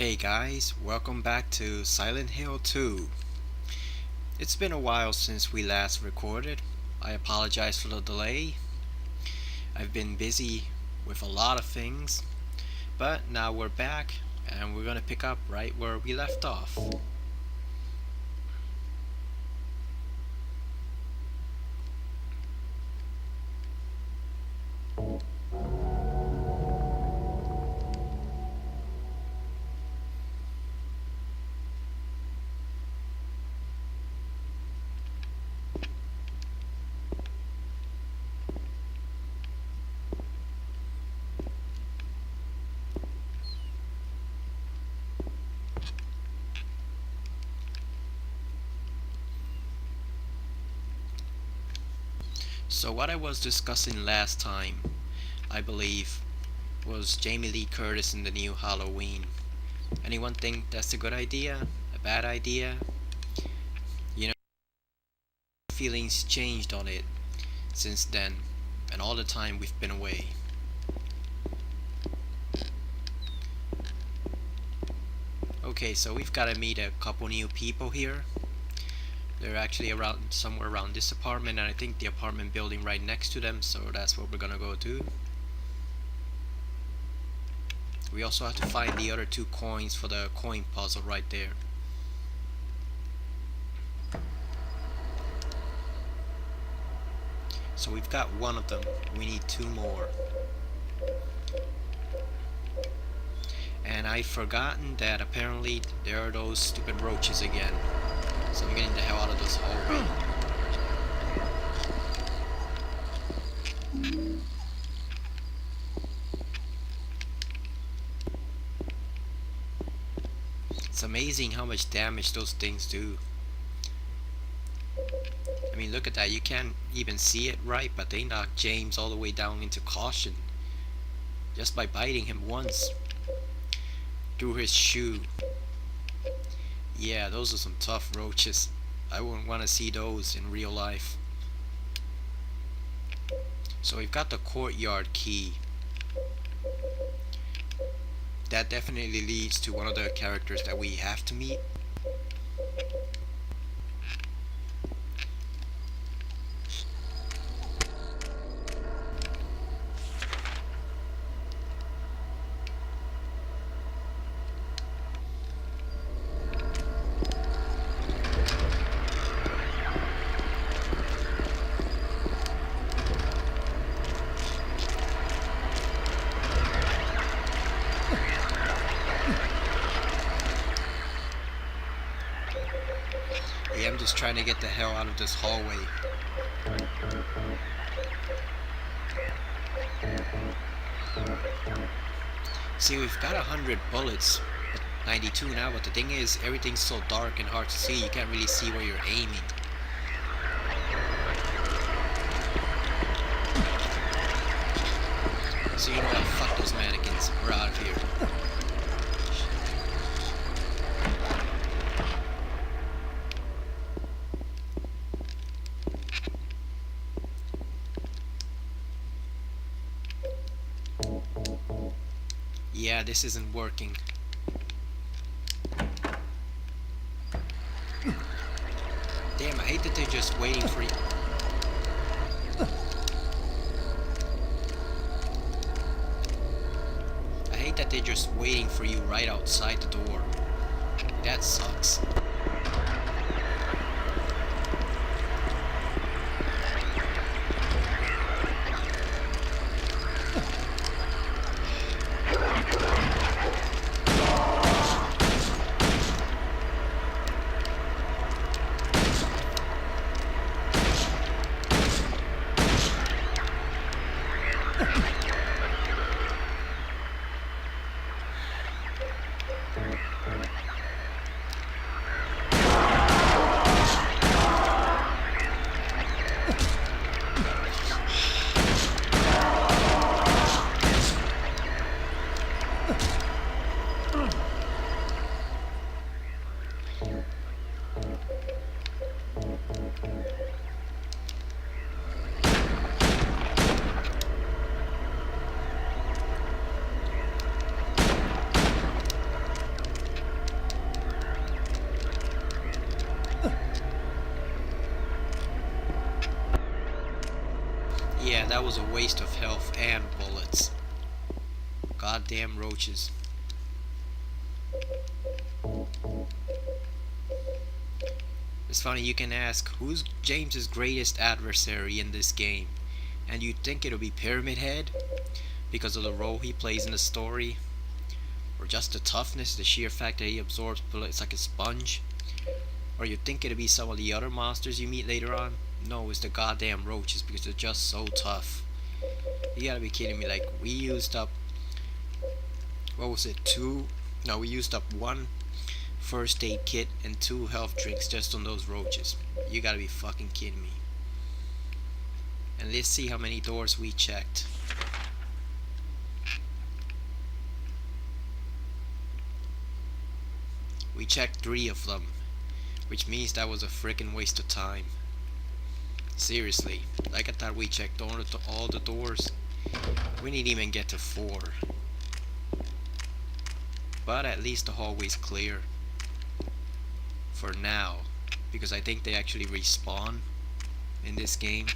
Hey guys, welcome back to Silent Hill 2. It's been a while since we last recorded. I apologize for the delay. I've been busy with a lot of things, but now we're back and we're gonna pick up right where we left off. So what I was discussing last time, I believe, was Jamie Lee Curtis in the new Halloween. Anyone think that's a good idea? A bad idea? You know, feelings changed on it since then and all the time we've been away. Okay, so we've got to meet a couple new people here. They're actually around somewhere around this apartment, and I think the apartment building right next to them, so that's what we're gonna go to. We also have to find the other two coins for the coin puzzle right there. So we've got one of them, we need two more. And I've forgotten that apparently there are those stupid roaches again. So I'm getting the hell out of this hallway. It's amazing how much damage those things do. I mean, look at that, you can't even see it right, but they knocked James all the way down into caution just by biting him once through his shoe. Yeah, those are some tough roaches. I wouldn't want to see those in real life. So we've got the courtyard key. That definitely leads to one of the characters that we have to meet. Yeah, I'm just trying to get the hell out of this hallway. See, we've got 100 bullets, 92 now, but the thing is, everything's so dark and hard to see, you can't really see where you're aiming. So you know what, fuck those mannequins, we're out of here. Yeah, this isn't working. Damn, I hate that they're just waiting for you. I hate that they're just waiting for you right outside the door. That sucks. Yeah, that was a waste of health and bullets. Goddamn roaches. It's funny, you can ask who's James's greatest adversary in this game, and you'd think it'll be Pyramid Head because of the role he plays in the story, or just the toughness, the sheer fact that he absorbs bullets like a sponge, or you'd think it'd be some of the other monsters you meet later on. No, it's the goddamn roaches because they're just so tough. You gotta be kidding me, like, we used up, what was it, two? No, we used up one first aid kit and 2 health drinks just on those roaches. You gotta be fucking kidding me. And let's see how many doors we checked. We checked 3 of them, which means that was a freaking waste of time. Seriously, like I thought we checked all the doors. We didn't even get to 4. But at least the hallway's clear. For now. Because I think they actually respawn in this game.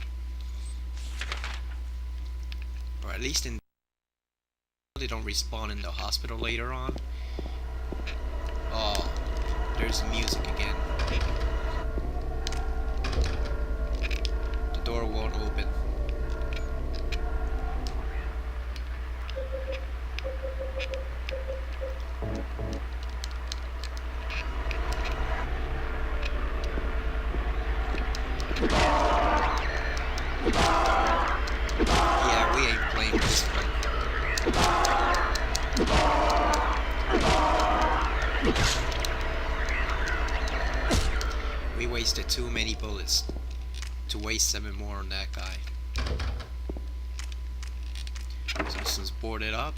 Or at least in... They don't respawn in the hospital later on. Oh, there's the music again. The door won't open. Yeah, we ain't playing this one. We wasted too many bullets to waste 7 more on that guy. So this one's boarded up.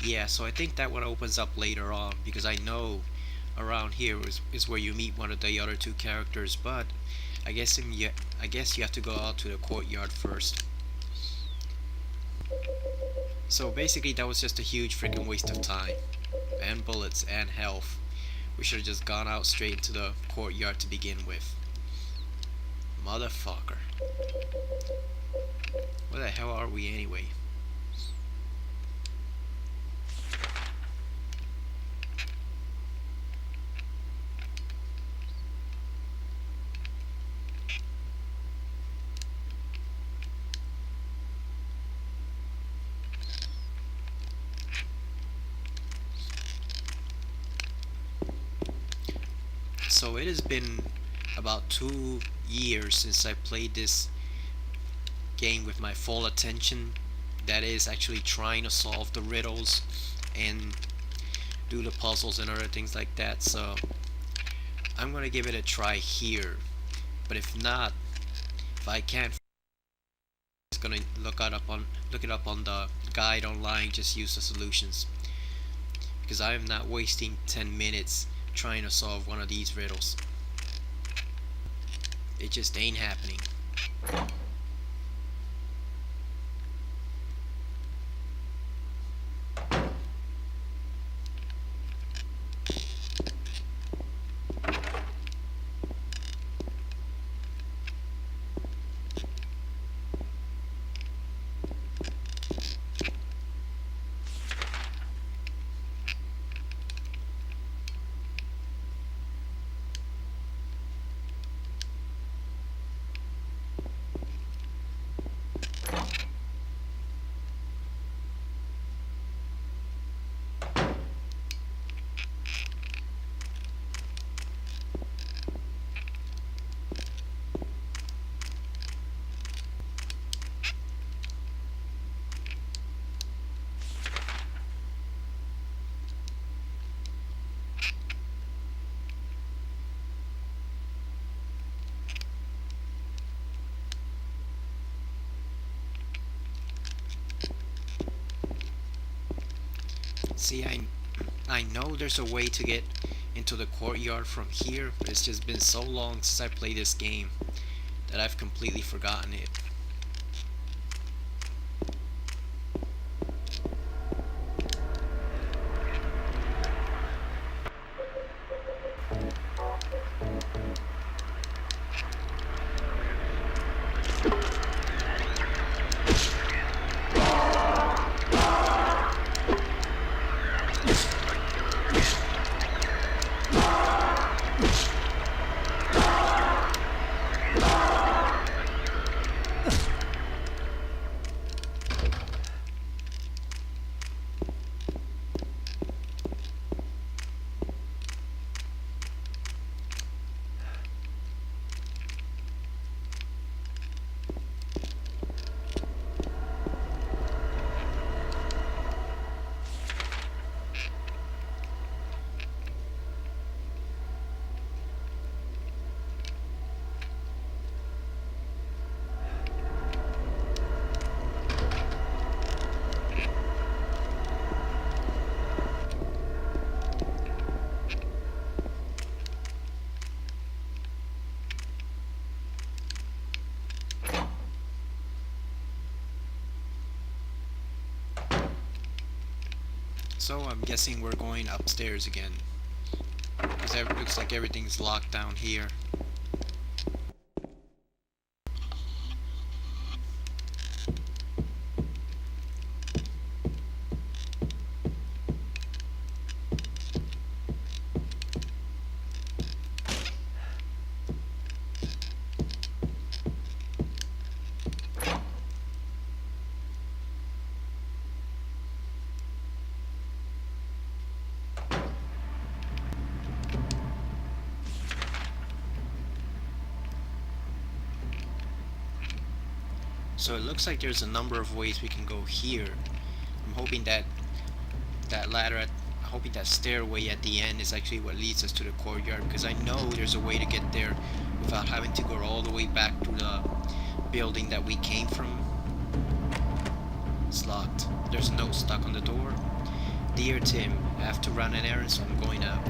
Yeah, so I think that one opens up later on because I know around here is where you meet one of the other 2 characters, but I guess you have to go out to the courtyard first. So basically that was just a huge freaking waste of time and bullets and health. We should have just gone out straight into the courtyard to begin with. Motherfucker. Where the hell are we anyway? So it has been about 2 years since I played this game with my full attention. That is actually trying to solve the riddles and do the puzzles and other things like that. So I'm gonna give it a try here. But if not, if I can't, I'm just gonna look it up on the guide online. Just use the solutions because I am not wasting 10 minutes trying to solve one of these riddles. It just ain't happening. See, I know there's a way to get into the courtyard from here, but it's just been so long since I played this game that I've completely forgotten it. So I'm guessing we're going upstairs again. Because it looks like everything's locked down here. So it looks like there's a number of ways we can go here. I'm hoping that that ladder at hoping that stairway at the end is actually what leads us to the courtyard, because I know there's a way to get there without having to go all the way back to the building that we came from. It's locked. There's a note stuck on the door. Dear Tim, I have to run an errand, so I'm going out.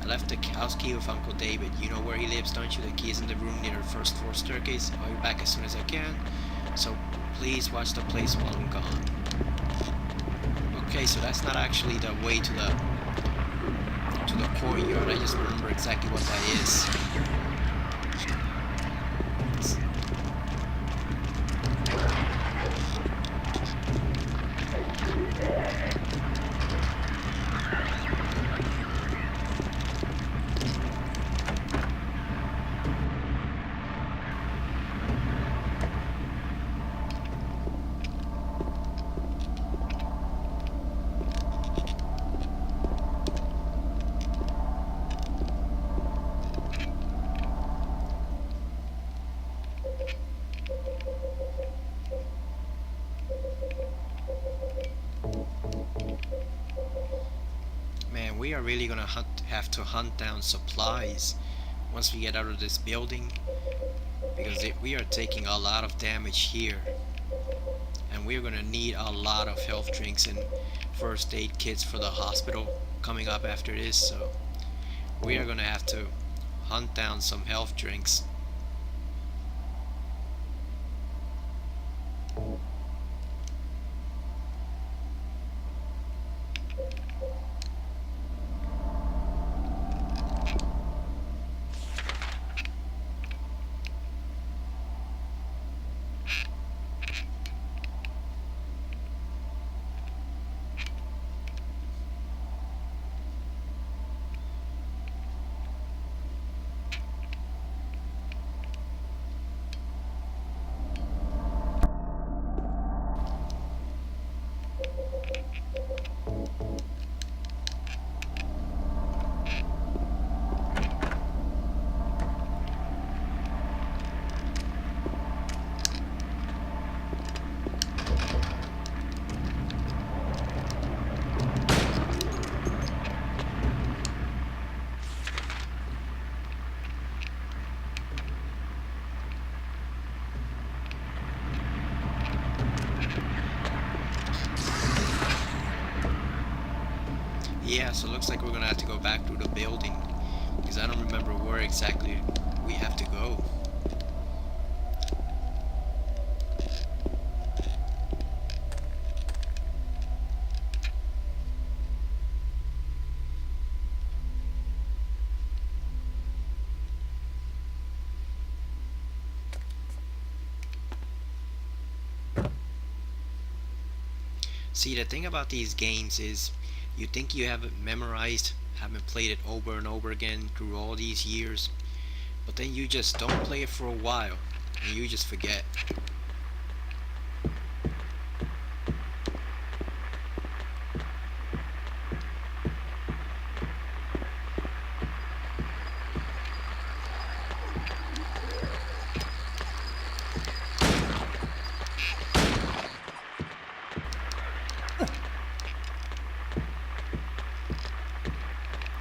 I left the house key with Uncle David. You know where he lives, don't you? The key is in the room near the first floor staircase. I'll be back as soon as I can. So please watch the place while I'm gone. Okay, so that's not actually the way to the courtyard. I just remember exactly what that is. Man, we are really gonna have to hunt down supplies once we get out of this building, because we are taking a lot of damage here, and we're gonna need a lot of health drinks and first aid kits for the hospital coming up after this. So we are gonna have to hunt down some health drinks. Yeah, so it looks like we're gonna have to go back to the building, because I don't remember where exactly we have to go. See, the thing about these games is you think you have it memorized, haven't played it over and over again through all these years, but then you just don't play it for a while and you just forget.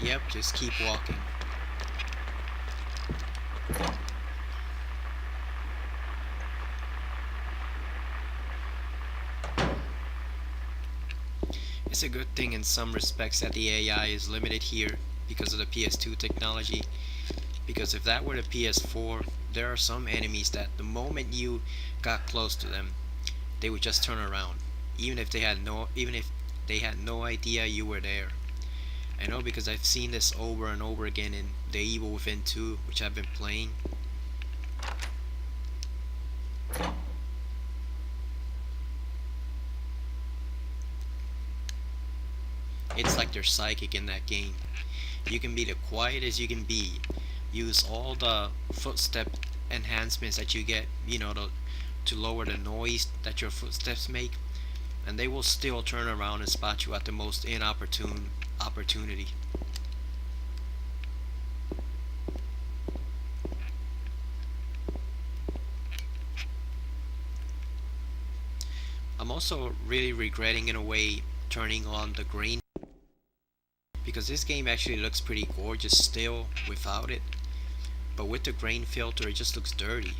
Yep, just keep walking. It's a good thing in some respects that the AI is limited here because of the PS2 technology. Because if that were the PS4, there are some enemies that the moment you got close to them, they would just turn around. Even if they had no idea you were there. I know because I've seen this over and over again in The Evil Within 2, which I've been playing. It's like they're psychic in that game. You can be the quietest you can be. Use all the footstep enhancements that you get, to lower the noise that your footsteps make, and they will still turn around and spot you at the most inopportune opportunity. I'm also really regretting in a way turning on the grain, because this game actually looks pretty gorgeous still without it, but with the grain filter it just looks dirty,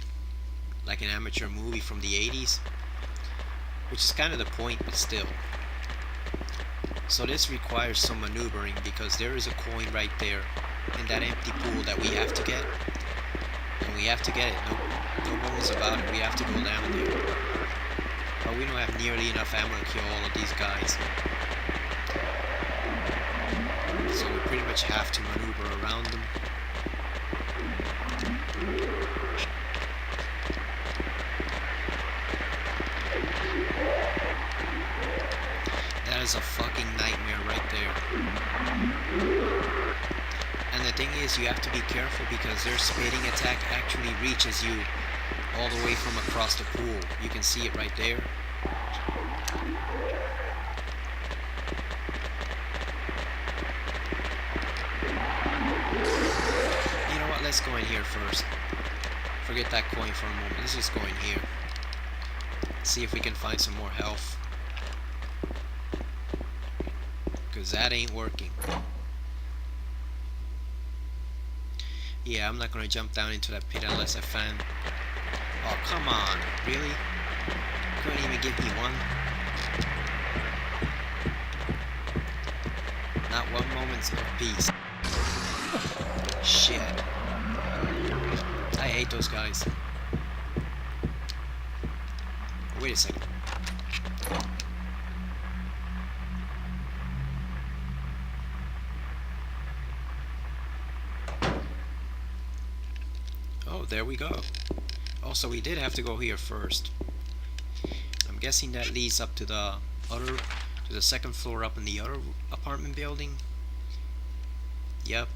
like an amateur movie from the 80s, which is kind of the point, but still. So this requires some maneuvering because there is a coin right there in that empty pool that we have to get, and we have to get it, no bones about it, we have to go down there. But we don't have nearly enough ammo to kill all of these guys, so we pretty much have to maneuver around them. That is a fucking nightmare right there. And the thing is, you have to be careful because their spitting attack actually reaches you all the way from across the pool. You can see it right there. You know what, let's go in here first. Forget that coin for a moment, let's just go in here. See if we can find some more health, because that ain't working. Yeah, I'm not gonna jump down into that pit unless I find... Oh, come on, really? Couldn't even give me one? Not one moment of peace. Shit. I hate those guys. Wait a second. Oh, there we go. Also, we did have to go here first. I'm guessing that leads up to the second floor up in the other apartment building. Yep.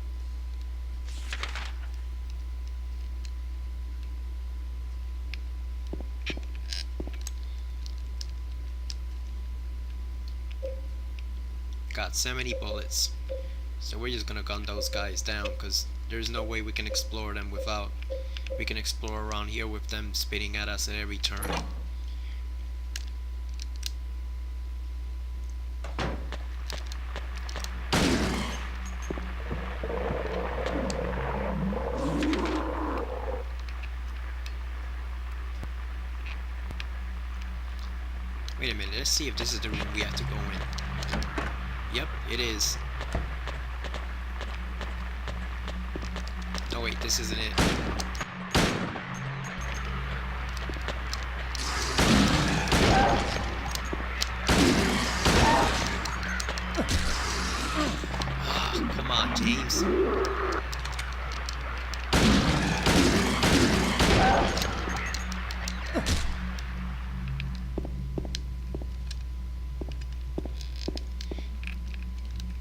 Got so many bullets. So we're just gonna gun those guys down because there's no way we can explore them without... We can explore around here with them spitting at us at every turn. Wait a minute, let's see if this is the room we have to go in. Yep, it is. Oh wait, this isn't it. Oh, come on, James.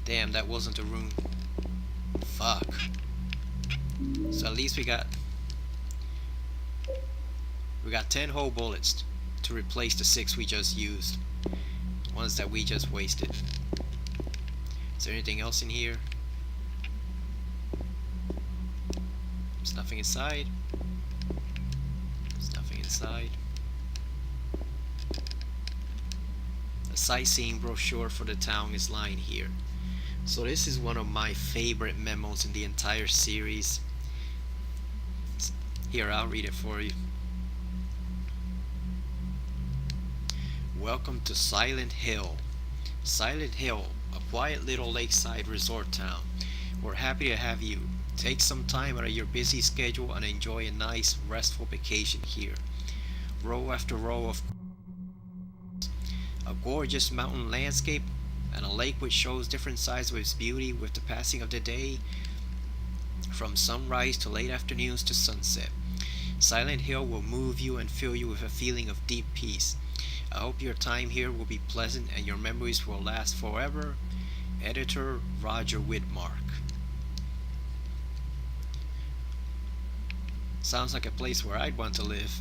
Damn, that wasn't a room. Fuck. So at least we got 10 whole bullets to replace the 6 we just used. Ones that we just wasted. Is there anything else in here? There's nothing inside. There's nothing inside. A sightseeing brochure for the town is lying here. So this is one of my favorite memos in the entire series. Here, I'll read it for you. Welcome to Silent Hill. Silent Hill, a quiet little lakeside resort town. We're happy to have you. Take some time out of your busy schedule and enjoy a nice, restful vacation here. Row after row of a gorgeous mountain landscape, and a lake which shows different sides of its beauty with the passing of the day, from sunrise to late afternoons to sunset. Silent Hill will move you and fill you with a feeling of deep peace. I hope your time here will be pleasant and your memories will last forever. Editor Roger Widmark. Sounds like a place where I'd want to live.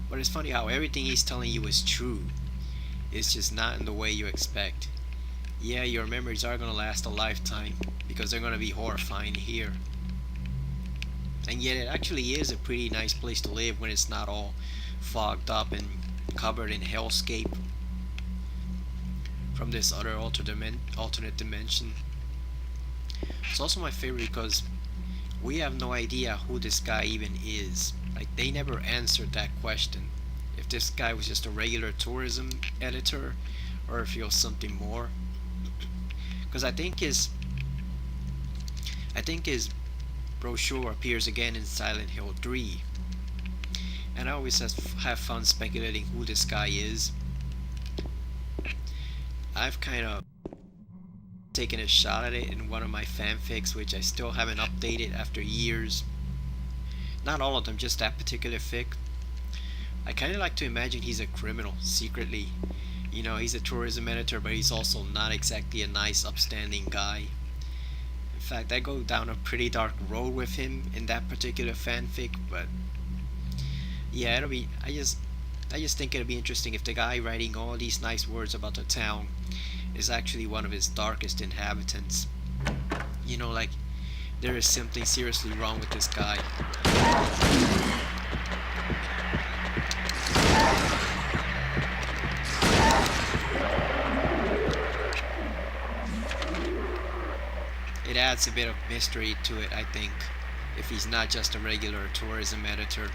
But it's funny how everything he's telling you is true. It's just not in the way you expect. Yeah, your memories are gonna last a lifetime because they're gonna be horrifying here. And yet it actually is a pretty nice place to live when it's not all fogged up and covered in hellscape from this other alternate dimension. It's also my favorite because we have no idea who this guy even is. Like, they never answered that question. If this guy was just a regular tourism editor or if he was something more. Because I think his brochure appears again in Silent Hill 3. And I always have fun speculating who this guy is. I've kind of taken a shot at it in one of my fanfics, which I still haven't updated after years. Not all of them, just that particular fic. I kind of like to imagine he's a criminal, secretly. You know, he's a tourism editor, but he's also not exactly a nice, upstanding guy. In fact, I go down a pretty dark road with him in that particular fanfic, but yeah, I just think it'll be interesting if the guy writing all these nice words about the town is actually one of its darkest inhabitants. You know, like, there is something seriously wrong with this guy. It adds a bit of mystery to it, I think, if he's not just a regular tourism editor,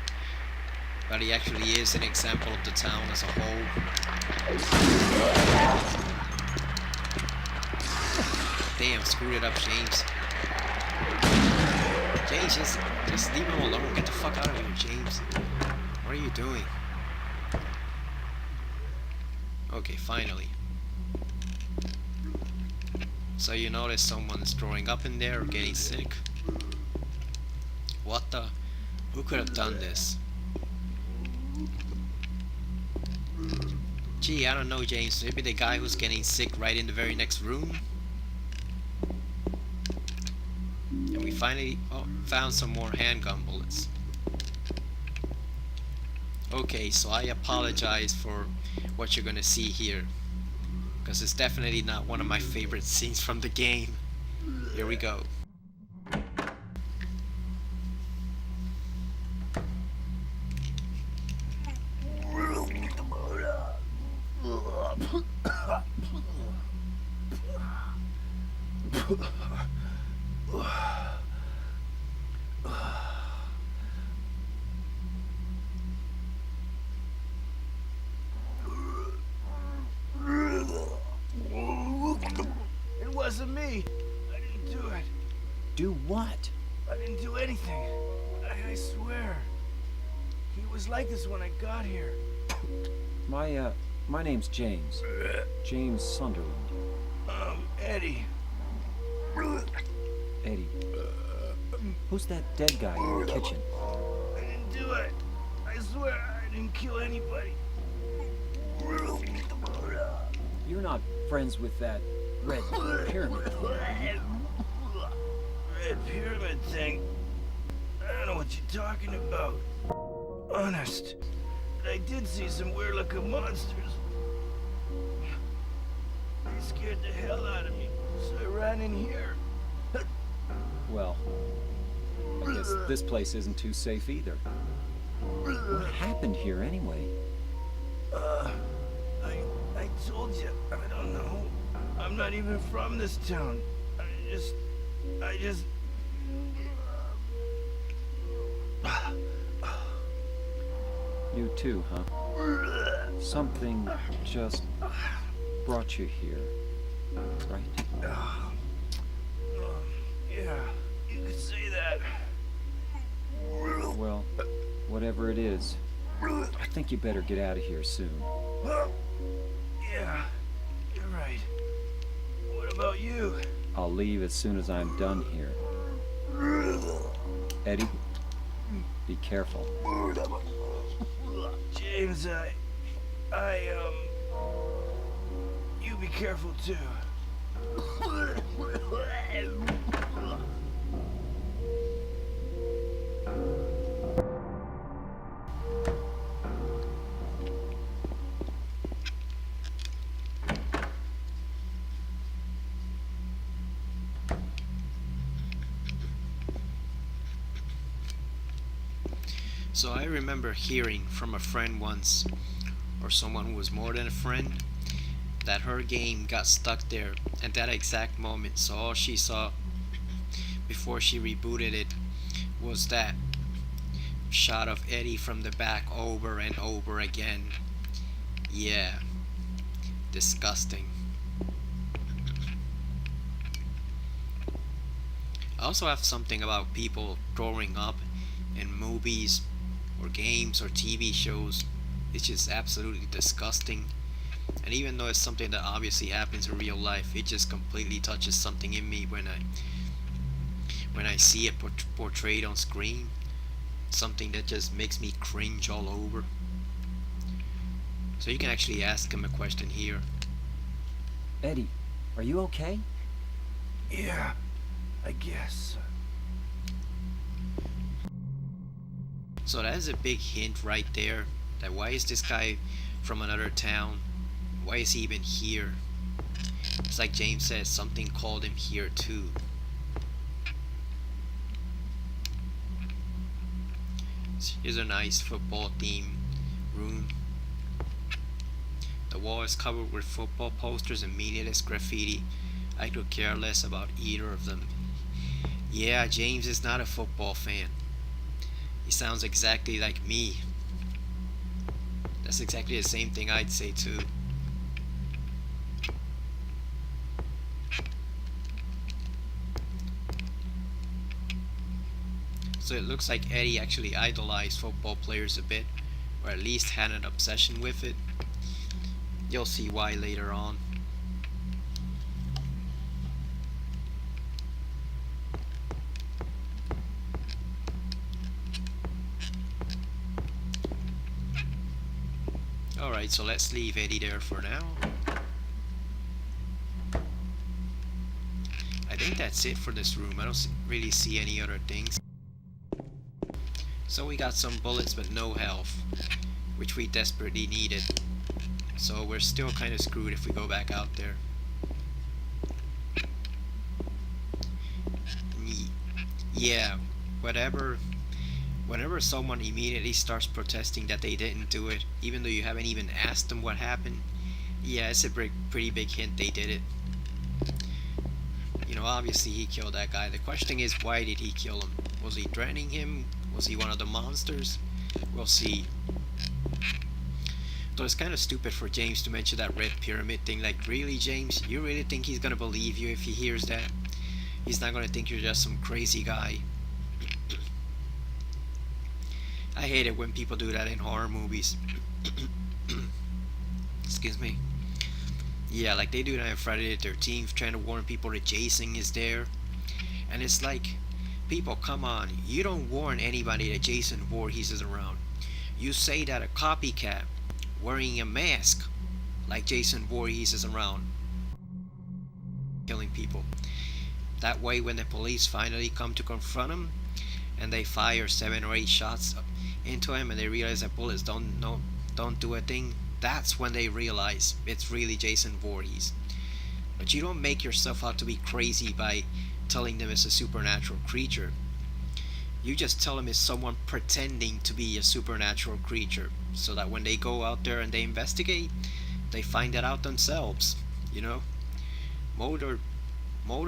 but he actually is an example of the town as a whole. Damn, screwed it up, James. James, just leave him alone. Get the fuck out of here, James. What are you doing? Okay, finally. So you notice someone's throwing up in there or getting sick? What the? Who could have done this? Gee, I don't know, James. Maybe the guy who's getting sick right in the very next room? And we finally found some more handgun bullets. Okay, so I apologize for what you're gonna see here, because it's definitely not one of my favorite scenes from the game. Here we go. It wasn't me. I didn't do it. Do what? I didn't do anything. I swear. He was like this when I got here. My name's James. James Sunderland. Eddie. Eddie. Who's that dead guy in the kitchen? I didn't do it. I swear I didn't kill anybody. You're not friends with that red pyramid thing, are you? Red pyramid thing? I don't know what you're talking about. Honest. But I did see some weird looking monsters. They scared the hell out of me, so I ran in here. Well, I guess this place isn't too safe either. What happened here anyway? I told you, I don't know. I'm not even from this town. I just... You too, huh? Something just brought you here, right? Yeah, you could say that. Well, whatever it is, I think you better get out of here soon. Yeah, you're right. I'll leave as soon as I'm done here. Eddie, be careful. James, you be careful too. So I remember hearing from a friend once, or someone who was more than a friend, that her game got stuck there at that exact moment. So all she saw before she rebooted it was that shot of Eddie from the back over and over again. Yeah, disgusting. I also have something about people growing up in movies or games or TV shows. It's just absolutely disgusting. And even though it's something that obviously happens in real life, it just completely touches something in me when I see it portrayed on screen. Something that just makes me cringe all over. So you can actually ask him a question here. Eddie, are you okay? Yeah, I guess. So that is a big hint right there, that why is this guy from another town? Why is he even here? It's like James says, something called him here too. Here's a nice football themed room. The wall is covered with football posters and meaningless graffiti. I could care less about either of them. Yeah, James is not a football fan. He sounds exactly like me. That's exactly the same thing I'd say too. So it looks like Eddie actually idolized football players a bit, or at least had an obsession with it. You'll see why later on. Alright, so let's leave Eddie there for now. I think that's it for this room. I don't really see any other things. So we got some bullets but no health, which we desperately needed. So we're still kind of screwed if we go back out there. Yeah, whenever someone immediately starts protesting that they didn't do it, even though you haven't even asked them what happened, yeah, it's a pretty big hint they did it. You know, obviously he killed that guy. The question is, why did he kill him? Was he threatening him? Was he one of the monsters? We'll see. Though it's kind of stupid for James to mention that red pyramid thing. Like, really, James? You really think he's gonna believe you if he hears that? He's not gonna think you're just some crazy guy. I hate it when people do that in horror movies. Excuse me. Yeah, like they do that in Friday the 13th, trying to warn people that Jason is there. And it's like, people, come on. You don't warn anybody that Jason Voorhees is around. You say that a copycat wearing a mask like Jason Voorhees is around, killing people. That way, when the police finally come to confront him, and they fire 7 or 8 shots into him, and they realize that bullets don't do a thing, that's when they realize it's really Jason Voorhees. But you don't make yourself out to be crazy by telling them it's a supernatural creature. You just tell them it's someone pretending to be a supernatural creature, so that when they go out there and they investigate, they find that out themselves, you know? Mulder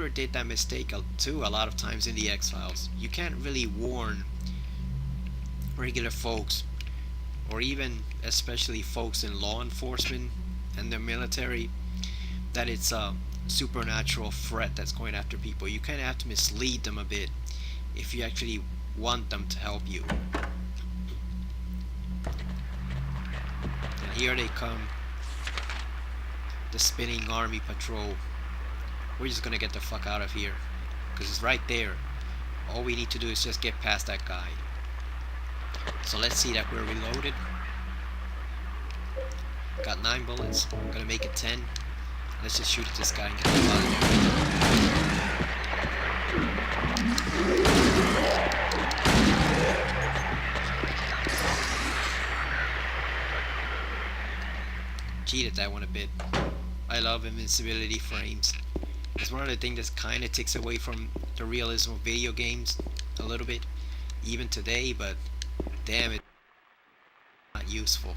did that mistake too a lot of times in the X-Files. You can't really warn regular folks, or even especially folks in law enforcement and the military, that it's a supernatural threat that's going after people. You kind of have to mislead them a bit if you actually want them to help you. And here they come, the spinning army patrol. we're just gonna get the fuck out of here. Because it's right there. All we need to do is just get past that guy. So let's see that we're reloaded. Got 9 bullets. I'm gonna make it 10. Let's just shoot at this guy and get the fuck out of there. Cheated that one a bit. I love invincibility frames. It's one of the things that kind of takes away from the realism of video games a little bit, even today, but damn, it's not useful.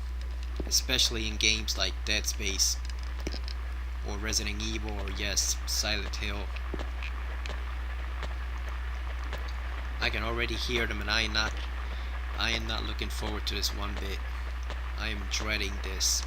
Especially in games like Dead Space, or Resident Evil, or yes, Silent Hill. I can already hear them, and I am not looking forward to this one bit. I am dreading this.